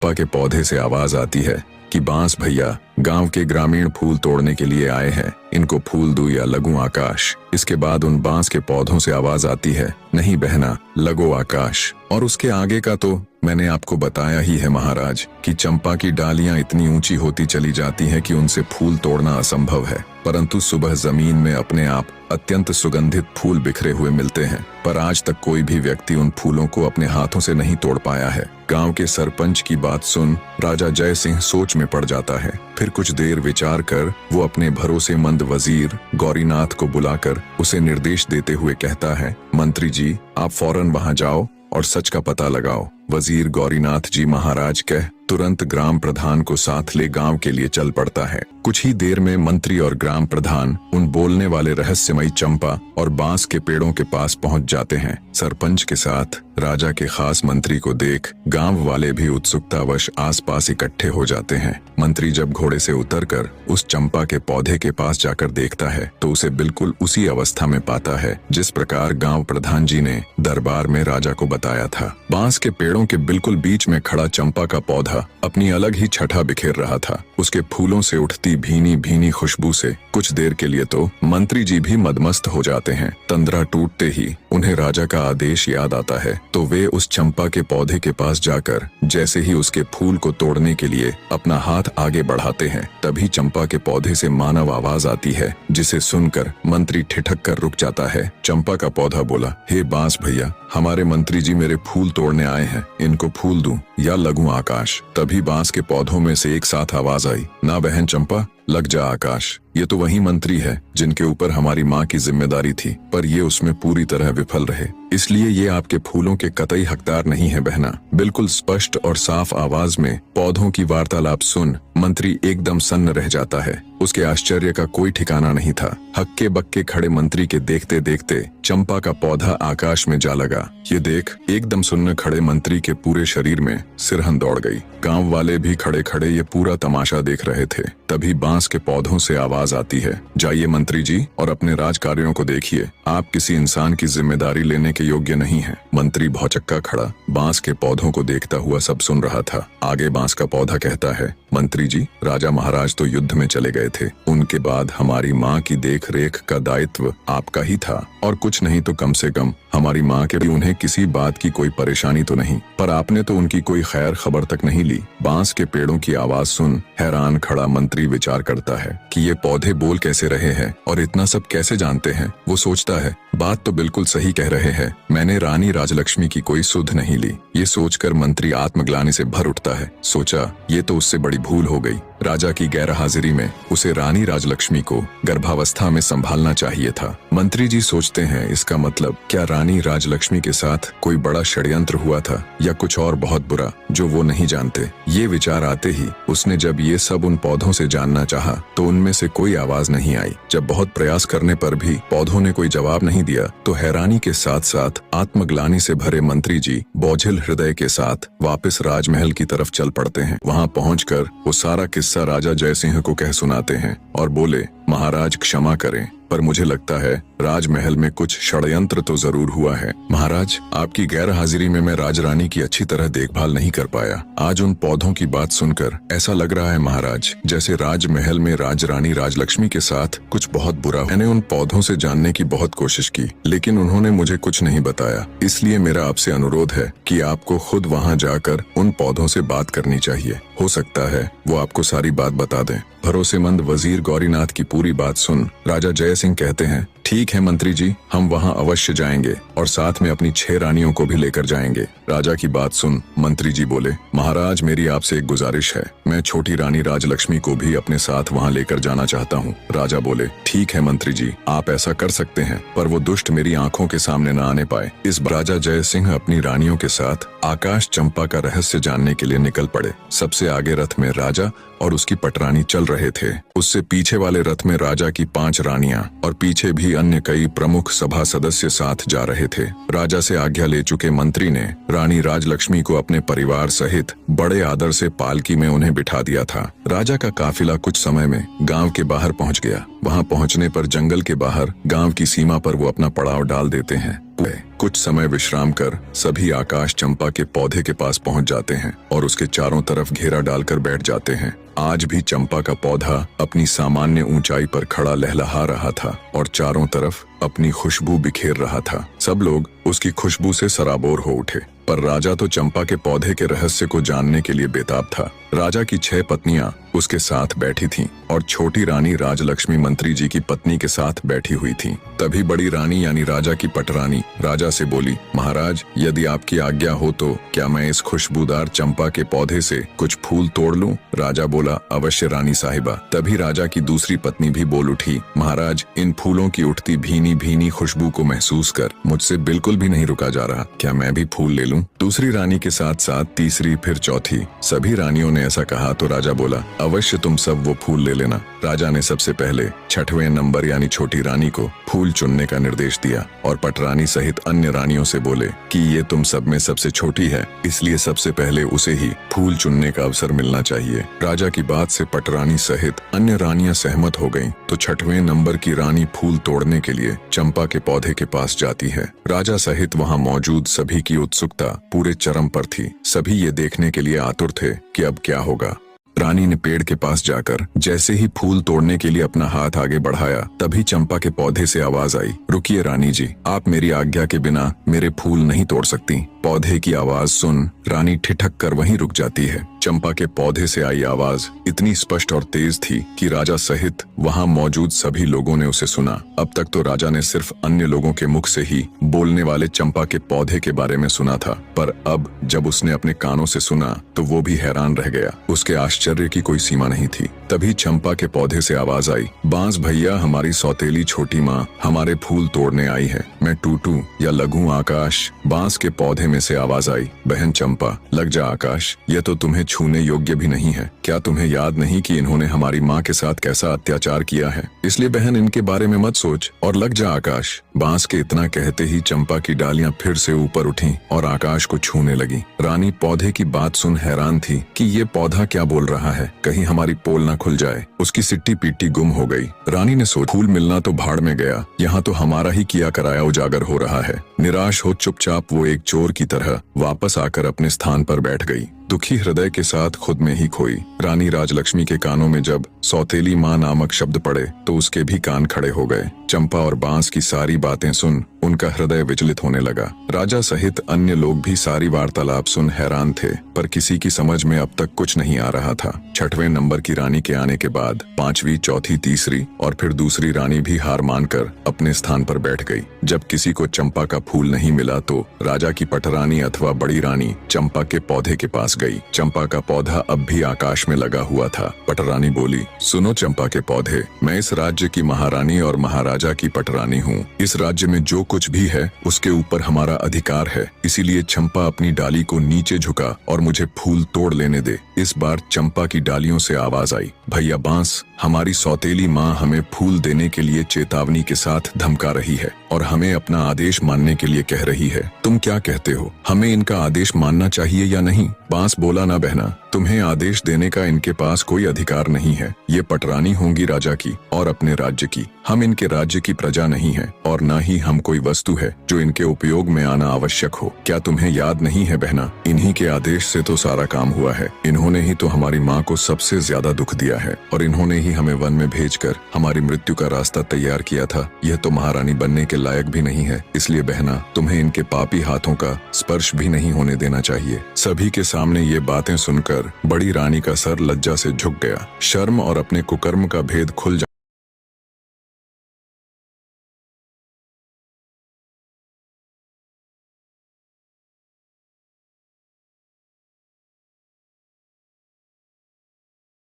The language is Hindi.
चंपा के पौधे से आवाज आती है कि बांस भैया, गांव के ग्रामीण फूल तोड़ने के लिए आए हैं, इनको फूल दूं या लगूं आकाश। इसके बाद उन बांस के पौधों से आवाज आती है, नहीं बहना, लगो आकाश। और उसके आगे का तो मैंने आपको बताया ही है महाराज कि चंपा की डालियां इतनी ऊंची होती चली जाती हैं कि उनसे फूल तोड़ना असंभव है। परंतु सुबह जमीन में अपने आप अत्यंत सुगंधित फूल बिखरे हुए मिलते हैं, पर आज तक कोई भी व्यक्ति उन फूलों को अपने हाथों से नहीं तोड़ पाया है। गांव के सरपंच की बात सुन राजा जय सिंह सोच में पड़ जाता है। फिर कुछ देर विचार कर वो अपने भरोसेमंद वजीर गौरीनाथ को बुलाकर उसे निर्देश देते हुए कहता है, मंत्री जी, आप फौरन वहां जाओ और सच का पता लगाओ। वजीर गौरीनाथ जी महाराज कह तुरंत ग्राम प्रधान को साथ ले गांव के लिए चल पड़ता है। कुछ ही देर में मंत्री और ग्राम प्रधान उन बोलने वाले रहस्यमयी चंपा और बांस के पेड़ों के पास पहुंच जाते हैं। सरपंच के साथ राजा के खास मंत्री को देख गांव वाले भी उत्सुकतावश आसपास इकट्ठे हो जाते हैं। मंत्री जब घोड़े से उतरकर उस चंपा के पौधे के पास जाकर देखता है तो उसे बिल्कुल उसी अवस्था में पाता है जिस प्रकार गांव प्रधान जी ने दरबार में राजा को बताया था। बांस के पेड़ों के बिल्कुल बीच में खड़ा चंपा का पौधा अपनी अलग ही छठा बिखेर रहा था। उसके फूलों से उठती भीनी भीनी खुशबू से कुछ देर के लिए तो मंत्री जी भी मदमस्त हो जाते हैं। तंद्रा टूटते ही उन्हें राजा का आदेश याद आता है तो वे उस चंपा के पौधे के पास जाकर जैसे ही उसके फूल को तोड़ने के लिए अपना हाथ आगे बढ़ाते हैं, तभी चंपा के पौधे से मानव आवाज आती है जिसे सुनकर मंत्री ठिठक कर रुक जाता है। चंपा का पौधा बोला, हे बांस भैया, हमारे मंत्री जी मेरे फूल तोड़ने आए हैं, इनको फूल दूं या लगूं आकाश। तभी बांस के पौधों में से एक साथ आवाज आई, ना बहन चंपा, लग जा आकाश। ये तो वही मंत्री है जिनके ऊपर हमारी माँ की जिम्मेदारी थी, पर ये उसमें पूरी तरह विफल रहे, इसलिए ये आपके फूलों के कतई हकदार नहीं है बहना। बिल्कुल स्पष्ट और साफ आवाज में पौधों की वार्तालाप सुन मंत्री एकदम सन्न रह जाता है। उसके आश्चर्य का कोई ठिकाना नहीं था। हक्के बक्के खड़े मंत्री के देखते देखते चंपा का पौधा आकाश में जा लगा। ये देख एकदम सुन्न खड़े मंत्री के पूरे शरीर में सिरहन दौड़ गई। गांव वाले भी खड़े खड़े ये पूरा तमाशा देख रहे थे। तभी बांस के पौधों से आवाज आती है, जाइए मंत्री जी और अपने राज कार्यों को देखिए, आप किसी इंसान की जिम्मेदारी लेने के योग्य नहीं है। मंत्री भौचक्का खड़ा बांस के पौधों को देखता हुआ सब सुन रहा था। आगे बांस का पौधा कहता है, मंत्री जी, राजा महाराज तो युद्ध में चले गए थे, उनके बाद हमारी माँ की देख रेख का दायित्व आपका ही था, और कुछ नहीं तो कम से कम हमारी माँ के भी उन्हें किसी बात की कोई परेशानी तो नहीं, पर आपने तो उनकी कोई खैर खबर तक नहीं ली। बांस के पेड़ों की आवाज सुन हैरान खड़ा मंत्री विचार करता है कि ये पौधे बोल कैसे रहे हैं और इतना सब कैसे जानते हैं। वो सोचता है, बात तो बिल्कुल सही कह रहे हैं, मैंने रानी राजलक्ष्मी की कोई सुध नहीं ली। ये सोचकर मंत्री आत्मग्लानि से भर उठता है। सोचा, ये तो उससे बड़ी भूल हो गई। राजा की गैर हाजिरी में उसे रानी राजलक्ष्मी को गर्भावस्था में संभालना चाहिए था। मंत्री जी सोचते हैं, इसका मतलब क्या रानी राजलक्ष्मी के साथ कोई बड़ा षड्यंत्र हुआ था या कुछ और बहुत बुरा जो वो नहीं जानते। ये विचार आते ही उसने जब ये सब उन पौधों से जानना चाहा तो उनमें से कोई आवाज नहीं आई। जब बहुत प्रयास करने पर भी पौधों ने कोई जवाब नहीं दिया तो हैरानी के साथ साथ आत्मग्लानि से भरे मंत्री जी बोझिल हृदय के साथ वापस राजमहल की तरफ चल पड़ते हैं। वहां पहुंचकर वो सारा किस्सा राजा जयसिंह को कह सुनाते हैं और बोले, महाराज क्षमा करें, पर मुझे लगता है राजमहल में कुछ षड्यंत्र तो जरूर हुआ है। महाराज, आपकी गैर हाजिरी में मैं राजरानी की अच्छी तरह देखभाल नहीं कर पाया। आज उन पौधों की बात सुनकर ऐसा लग रहा है महाराज जैसे राजमहल में राजरानी राजलक्ष्मी के साथ कुछ बहुत बुरा। मैंने उन पौधों से जानने की बहुत कोशिश की लेकिन उन्होंने मुझे कुछ नहीं बताया, इसलिए मेरा आपसे अनुरोध है कि आपको खुद वहां जाकर उन पौधों से बात करनी चाहिए। हो सकता है वो आपको सारी बात बता दें। भरोसेमंद वजीर गौरीनाथ की पूरी बात सुन राजा जय सिंह कहते हैं, ठीक है मंत्री जी, हम वहां अवश्य जाएंगे और साथ में अपनी 6 रानियों को भी लेकर जाएंगे। राजा की बात सुन मंत्री जी बोले, महाराज, मेरी आपसे एक गुजारिश है, मैं छोटी रानी राजलक्ष्मी को भी अपने साथ वहां लेकर जाना चाहता हूं। राजा बोले, ठीक है मंत्री जी, आप ऐसा कर सकते हैं, पर वो दुष्ट मेरी आंखों के सामने न आने पाए। इस राजा जय सिंह अपनी रानियों के साथ आकाश चंपा का रहस्य जानने के लिए निकल पड़े। सबसे आगे रथ में राजा और उसकी पटरानी चल रहे थे। उससे पीछे वाले रथ में राजा की 5 रानियां और पीछे भी अन्य कई प्रमुख सभा सदस्य साथ जा रहे थे। राजा से आज्ञा ले चुके मंत्री ने रानी राजलक्ष्मी को अपने परिवार सहित बड़े आदर से पालकी में उन्हें बिठा दिया था। राजा का काफिला कुछ समय में गांव के बाहर पहुंच गया। वहां पहुंचने पर जंगल के बाहर गांव की सीमा पर वो अपना पड़ाव डाल देते हैं। कुछ समय विश्राम कर सभी आकाश चंपा के पौधे के पास पहुंच जाते हैं और उसके चारों तरफ घेरा डालकर बैठ जाते हैं। आज भी चंपा का पौधा अपनी सामान्य ऊंचाई पर खड़ा लहलहा रहा था और चारों तरफ अपनी खुशबू बिखेर रहा था। सब लोग उसकी खुशबू से सराबोर हो उठे, पर राजा तो चंपा के पौधे के रहस्य को जानने के लिए बेताब था। राजा की 6 पत्नियां उसके साथ बैठी थीं और छोटी रानी राजलक्ष्मी मंत्री जी की पत्नी के साथ बैठी हुई थीं। तभी बड़ी रानी यानी राजा की पटरानी राजा से बोली, महाराज, यदि आपकी आज्ञा हो तो क्या मैं इस खुशबूदार चंपा के पौधे से कुछ फूल तोड़ लूं? राजा बोला, अवश्य रानी साहिबा। तभी राजा की दूसरी पत्नी भी बोल उठी, महाराज, इन फूलों की उठती भीनी भीनी खुशबू को महसूस कर मुझसे बिल्कुल भी नहीं रुका जा रहा। क्या मैं भी फूल ले लूं? दूसरी रानी के साथ साथ तीसरी, फिर चौथी, सभी रानियों ने ऐसा कहा तो राजा बोला, अवश्य तुम सब वो फूल ले लेना। राजा ने सबसे पहले 6वें नंबर यानी छोटी रानी को फूल चुनने का निर्देश दिया और पटरानी सहित अन्य रानियों से बोले कि ये तुम सब में सबसे छोटी है, इसलिए सबसे पहले उसे ही फूल चुनने का अवसर मिलना चाहिए। राजा की बात से पटरानी सहित अन्य रानियां सहमत हो गईं, तो 6वें नंबर की रानी फूल तोड़ने के लिए चंपा के पौधे के पास जाती है। राजा सहित वहां मौजूद सभी की उत्सुकता पूरे चरम पर थी। सभी ये देखने के लिए आतुर थे कि अब क्या होगा। रानी ने पेड़ के पास जाकर जैसे ही फूल तोड़ने के लिए अपना हाथ आगे बढ़ाया, तभी चंपा के पौधे से आवाज आई, रुकिए रानी जी, आप मेरी आज्ञा के बिना मेरे फूल नहीं तोड़ सकती। पौधे की आवाज सुन रानी ठिठक कर वहीं रुक जाती है। चंपा के पौधे से आई आवाज इतनी स्पष्ट और तेज थी कि राजा सहित वहां मौजूद सभी लोगों ने उसे सुना। अब तक तो राजा ने सिर्फ अन्य लोगों के मुख से ही बोलने वाले चंपा के पौधे के बारे में सुना था, पर अब जब उसने अपने कानों से सुना तो वो भी हैरान रह गया। उसके आश्चर्य की कोई सीमा नहीं थी। तभी चंपा के पौधे से आवाज आई, बांस भैया, हमारी सौतेली छोटी माँ हमारे फूल तोड़ने आई है। मैं टूटू या लगूं आकाश? बांस के पौधे में से आवाज आई, बहन चंपा, लग जा आकाश, यह तो तुम्हें छूने योग्य भी नहीं है। क्या तुम्हें याद नहीं कि इन्होंने हमारी माँ के साथ कैसा अत्याचार किया है? इसलिए बहन इनके बारे में मत सोच और लग जा आकाश। बांस के इतना कहते ही चंपा की डालियां फिर से ऊपर उठी और आकाश को छूने लगी। रानी पौधे की बात सुन हैरान थी कि ये पौधा क्या बोल रहा है, कहीं हमारी पोल ना खुल जाए। उसकी सिट्टी पीटी गुम हो गई। रानी ने सोचा, फूल मिलना तो भाड़ में गया, यहाँ तो हमारा ही किया कराया उजागर हो रहा है। निराश हो चुपचाप वो एक चोर की तरह वापस आकर अपने स्थान पर बैठ गई, दुखी हृदय के साथ खुद में ही खोई। रानी राजलक्ष्मी के कानों में जब सौतेली माँ नामक शब्द पड़े तो उसके भी कान खड़े हो गए। चंपा और बांस की सारी बातें सुन उनका हृदय विचलित होने लगा। राजा सहित अन्य लोग भी सारी वार्तालाप सुन हैरान थे, पर किसी की समझ में अब तक कुछ नहीं आ रहा था। 6वें नंबर की रानी के आने के बाद 5वीं, चौथी, तीसरी और फिर दूसरी रानी भी हार मानकर अपने स्थान पर बैठ गई। जब किसी को चंपा का फूल नहीं मिला तो राजा की पटरानी अथवा बड़ी रानी चंपा के पौधे के पास गई। चंपा का पौधा अब भी आकाश में लगा हुआ था। पटरानी बोली, सुनो चंपा के पौधे, मैं इस राज्य की महारानी और महाराजा की पटरानी हूँ। इस राज्य में जो कुछ भी है उसके ऊपर हमारा अधिकार है, इसीलिए चंपा अपनी डाली को नीचे झुका और मुझे फूल तोड़ लेने दे। इस बार चंपा की डालियों से आवाज आई, भैया बांस, हमारी सौतेली माँ हमें फूल देने के लिए चेतावनी के साथ धमका रही है और हमें अपना आदेश मानने के लिए कह रही है। तुम क्या कहते हो, हमें इनका आदेश मानना चाहिए या नहीं? बांस बोला, ना बहना, तुम्हें आदेश देने का इनके पास कोई अधिकार नहीं है। ये पटरानी होंगी राजा की और अपने राज्य की। हम इनके राज्य की प्रजा नहीं है और न ही हम कोई वस्तु है जो इनके उपयोग में आना आवश्यक हो। क्या तुम्हें याद नहीं है बहना, इन्हीं के आदेश से तो सारा काम हुआ है। इन्होंने ही तो हमारी माँ को सबसे ज्यादा दुख दिया है और इन्होंने ही हमें वन में भेजकर हमारी मृत्यु का रास्ता तैयार किया था। यह तो महारानी बनने के लायक भी नहीं है, इसलिए बहना तुम्हें इनके पापी हाथों का स्पर्श भी नहीं होने देना चाहिए। सभी के सामने ये बातें सुनकर बड़ी रानी का सर लज्जा से झुक गया। शर्म और अपने कुकर्म का भेद खुल